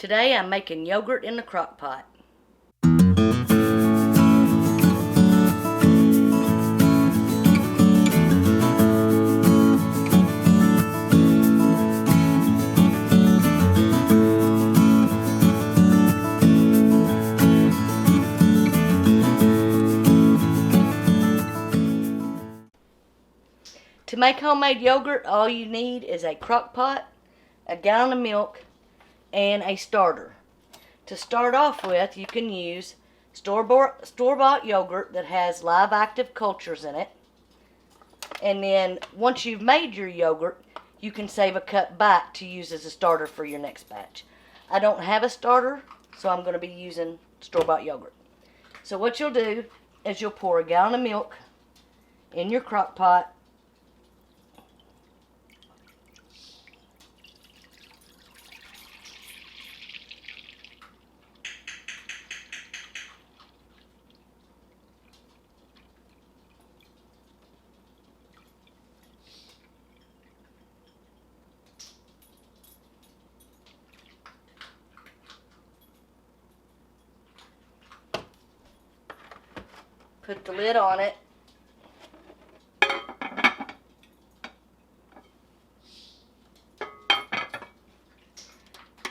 Today I'm making yogurt in the crock pot. To make homemade yogurt, all you need is a crock pot, a gallon of milk, and a starter. To start off with, you can use store-bought yogurt that has live active cultures in it. And then once you've made your yogurt, you can save a cup back to use as a starter for your next batch. I don't have a starter, so I'm going to be using store-bought yogurt. So what you'll do is you'll pour a gallon of milk in your crock pot. Put the lid on it.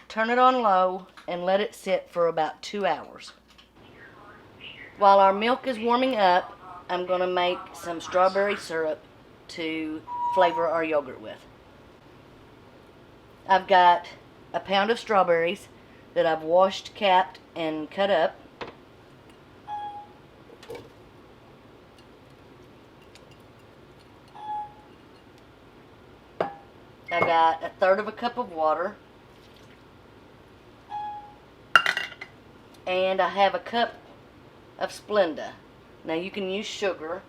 Turn it on low and let it sit for about 2 hours. While our milk is warming up, I'm going to make some strawberry syrup to flavor our yogurt with. I've got a pound of strawberries that I've washed, capped, and cut up. I got 1/3 cup of water, and I have a cup of Splenda. Now you can use sugar,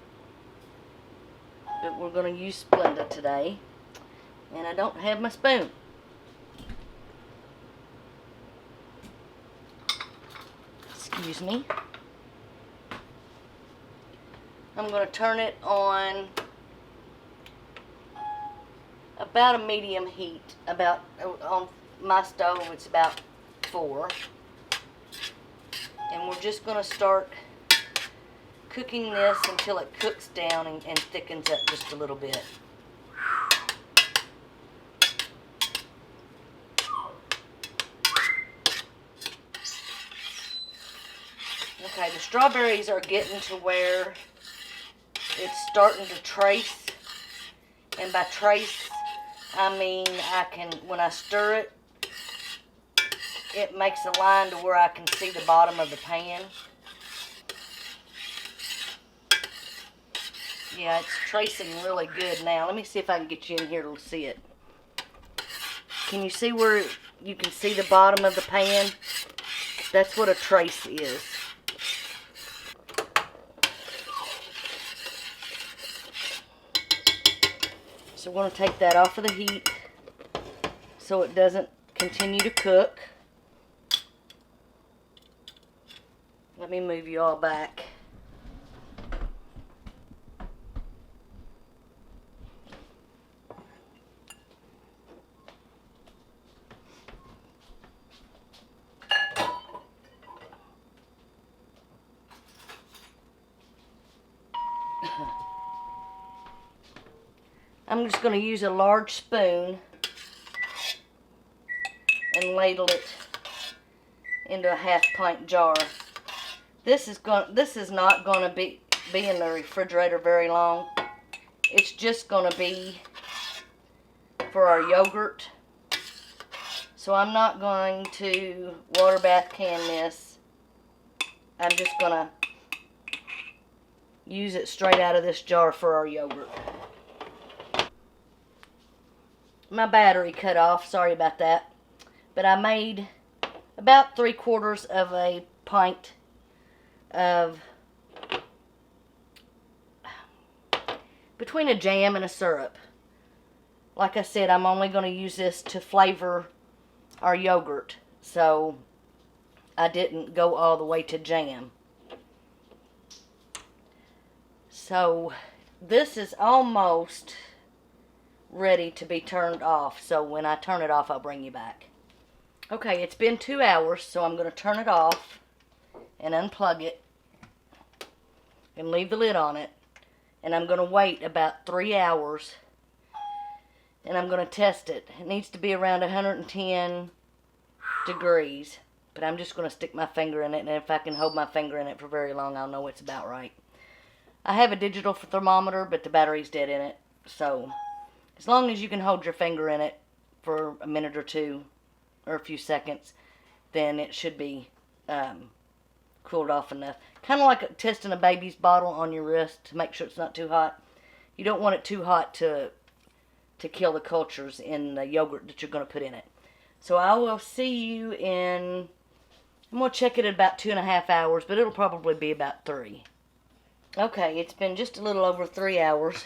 but we're going to use Splenda today, and I don't have my spoon. Excuse me. I'm going to turn it on about a medium heat. About on my stove it's about 4, and we're just going to start cooking this until it cooks down and thickens up just a little bit. Okay, the strawberries are getting to where it's starting to trace, and by trace I mean when I stir it, it makes a line to where I can see the bottom of the pan. Yeah, it's tracing really good now. Let me see if I can get you in here to see it. Can you see where you can see the bottom of the pan? That's what a trace is. So we're going to take that off of the heat so it doesn't continue to cook. Let me move you all back. I'm just going to use a large spoon and ladle it into a 1/2 pint jar. This is not going to be in the refrigerator very long. It's just going to be for our yogurt. So I'm not going to water bath can this. I'm just going to use it straight out of this jar for our yogurt. My battery cut off, sorry about that. But I made about 3/4 of a pint of between a jam and a syrup. Like I said, I'm only going to use this to flavor our yogurt, so I didn't go all the way to jam. So this is almost ready to be turned off, so when I turn it off I'll bring you back. Okay, it's been 2 hours, so I'm going to turn it off and unplug it and leave the lid on it. And I'm going to wait about 3 hours and I'm going to test it. It needs to be around 110 degrees, but I'm just going to stick my finger in it, and if I can hold my finger in it for very long, I'll know it's about right. I have a digital thermometer, but the battery's dead in it, so as long as you can hold your finger in it for a minute or two, or a few seconds, then it should be cooled off enough. Kind of like testing a baby's bottle on your wrist to make sure it's not too hot. You don't want it too hot to kill the cultures in the yogurt that you're going to put in it. So I will see you in, I'm going to check it in about 2.5 hours, but it'll probably be about 3. Okay, it's been just a little over 3 hours.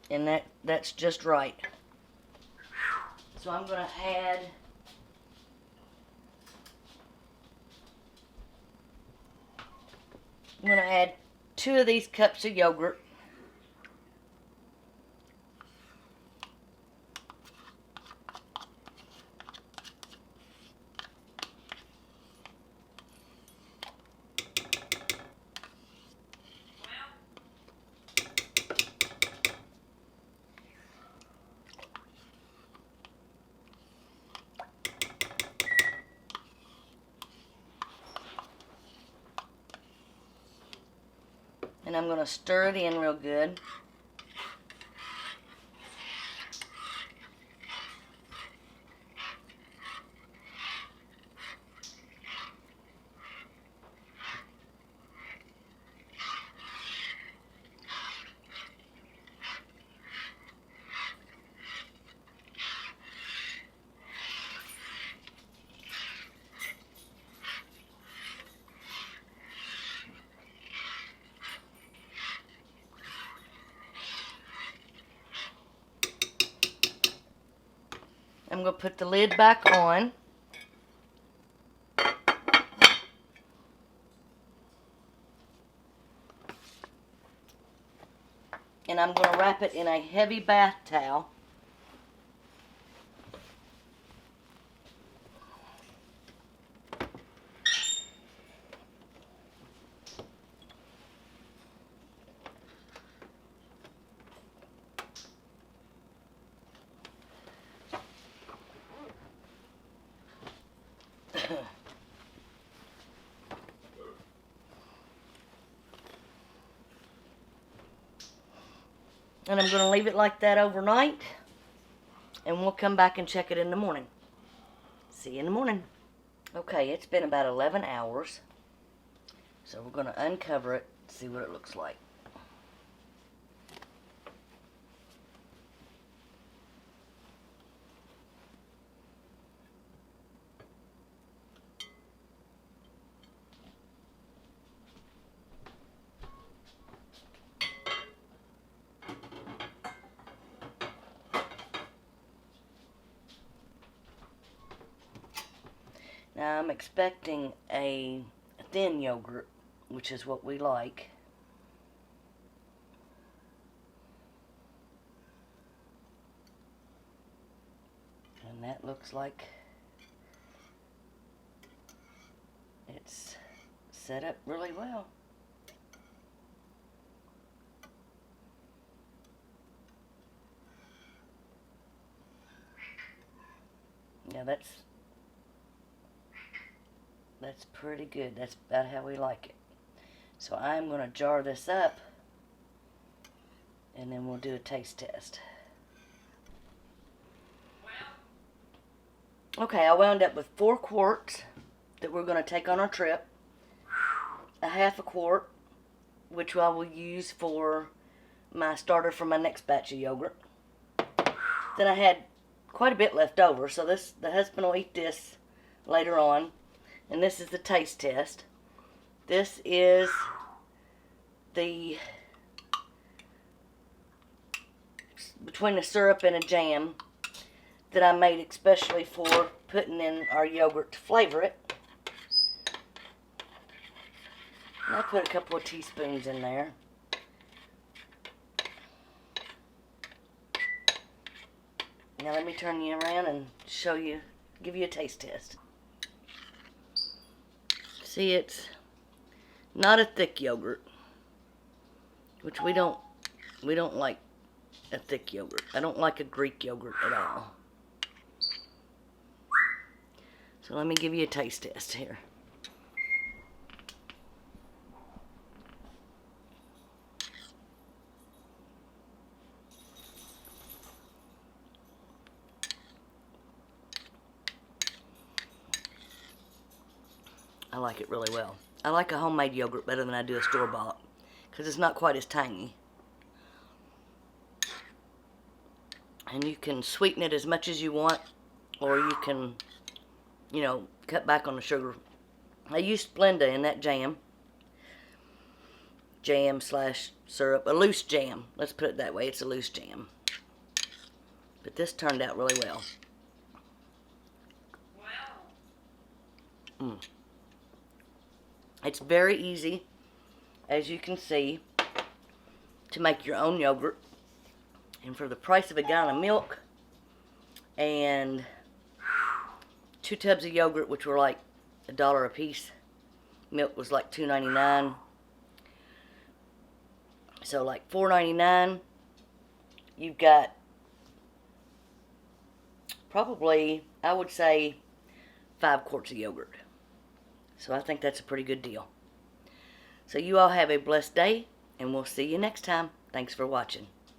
And that's just right. So I'm going to add I'm going to add 2 of these cups of yogurt. And I'm going to stir it in real good. I'm going to put the lid back on. And I'm going to wrap it in a heavy bath towel. And I'm going to leave it like that overnight. And we'll come back and check it in the morning. See you in the morning. Okay, it's been about 11 hours. So we're going to uncover it, see what it looks like. Now I'm expecting a thin yogurt, which is what we like. And that looks like it's set up really well. Yeah, that's pretty good. That's about how we like it. So I'm going to jar this up, and then we'll do a taste test. Okay, I wound up with 4 quarts that we're going to take on our trip. A half a quart, which I will use for my starter for my next batch of yogurt. Then I had quite a bit left over, so the husband will eat this later on. And this is the taste test. This is the between a syrup and a jam that I made especially for putting in our yogurt to flavor it. I put a couple of teaspoons in there. Now let me turn you around and show you, give you a taste test. See, it's not a thick yogurt, which we don't like a thick yogurt. I don't like a Greek yogurt at all. So let me give you a taste test here. I like it really well. I like a homemade yogurt better than I do a store-bought because it's not quite as tangy. And you can sweeten it as much as you want, or you can, you know, cut back on the sugar. I use Splenda in that jam slash syrup, a loose jam. Let's put it that way. It's a loose jam. But this turned out really well. Wow. It's very easy, as you can see, to make your own yogurt. And for the price of a gallon of milk and 2 tubs of yogurt, which were like $1 a piece, milk was like $2.99. So like $4.99, you've got probably, I would say, 5 quarts of yogurt. So I think that's a pretty good deal. So you all have a blessed day, and we'll see you next time. Thanks for watching.